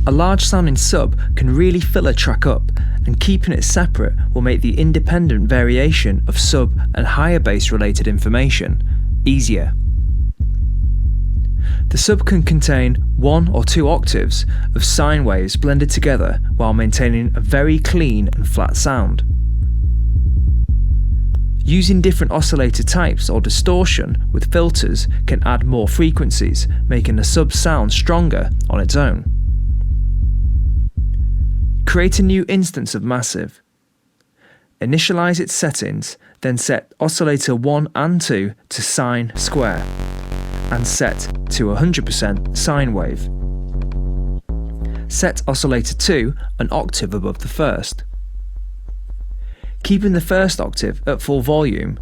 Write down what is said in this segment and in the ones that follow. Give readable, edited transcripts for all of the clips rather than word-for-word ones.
A large sounding sub can really fill a track up, and keeping it separate will make the independent variation of sub and higher bass related information easier. The sub can contain 1 or 2 octaves of sine waves blended together while maintaining a very clean and flat sound. Using different oscillator types or distortion with filters can add more frequencies, making the sub sound stronger on its own. Create a new instance of Massive. Initialize its settings, then set oscillator 1 and 2 to sine square, and set to 100% sine wave. Set oscillator 2 an octave above the first. Keeping the first octave at full volume,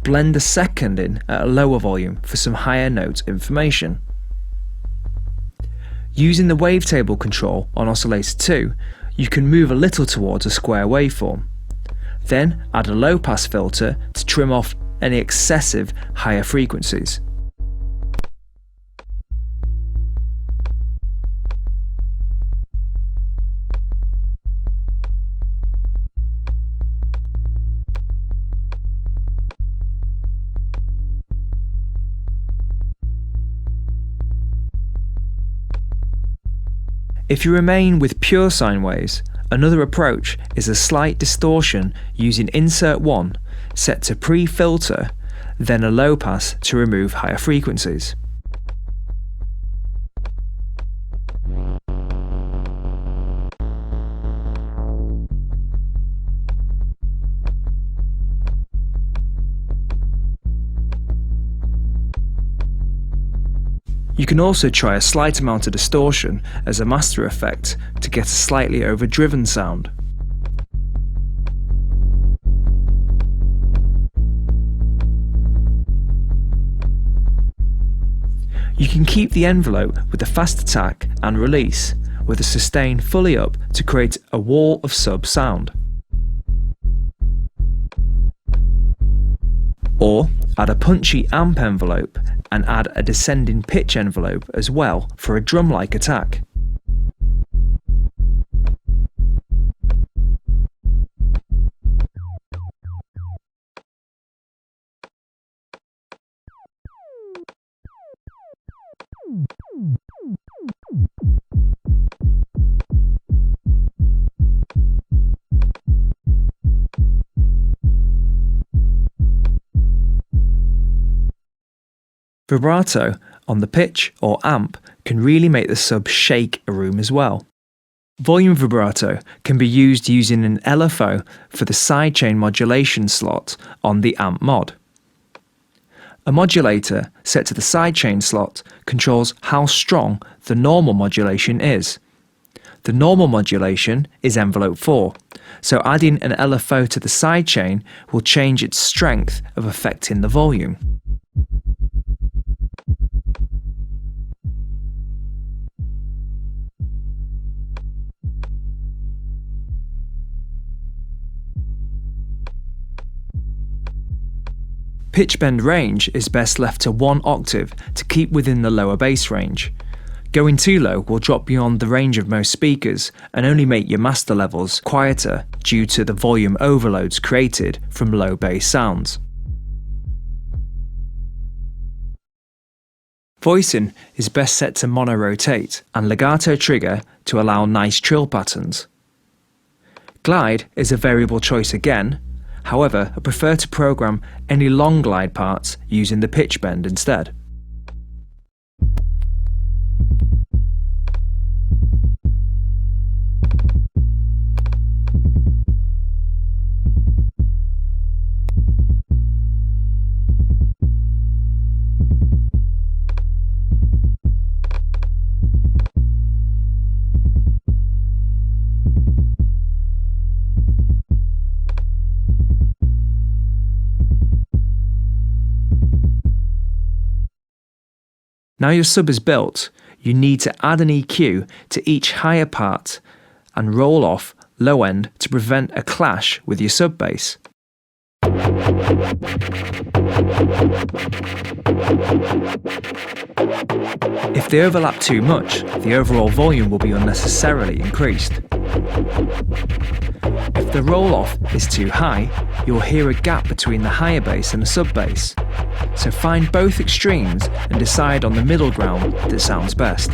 blend the second in at a lower volume for some higher note information. Using the wavetable control on oscillator 2, you can move a little towards a square waveform. Then add a low pass filter to trim off any excessive higher frequencies. If you remain with pure sine waves, another approach is a slight distortion using insert 1 set to pre-filter, then a low pass to remove higher frequencies. You can also try a slight amount of distortion as a master effect to get a slightly overdriven sound. You can keep the envelope with a fast attack and release, with the sustain fully up to create a wall of sub sound. Or add a punchy amp envelope and add a descending pitch envelope as well for a drum-like attack. Vibrato on the pitch or amp can really make the sub shake a room as well. Volume vibrato can be used using an LFO for the sidechain modulation slot on the amp mod. A modulator set to the sidechain slot controls how strong the normal modulation is. The normal modulation is envelope 4, so adding an LFO to the sidechain will change its strength of affecting the volume. Pitch bend range is best left to 1 octave to keep within the lower bass range. Going too low will drop beyond the range of most speakers and only make your master levels quieter due to the volume overloads created from low bass sounds. Voicing is best set to mono rotate and legato trigger to allow nice trill patterns. Glide is a variable choice again. However, I prefer to program any long glide parts using the pitch bend instead. Now your sub is built, you need to add an EQ to each higher part and roll off low end to prevent a clash with your sub bass. If If they overlap too much, the overall volume will be unnecessarily increased. If the roll-off is too high, you'll hear a gap between the higher bass and the sub-bass. So find both extremes and decide on the middle ground that sounds best.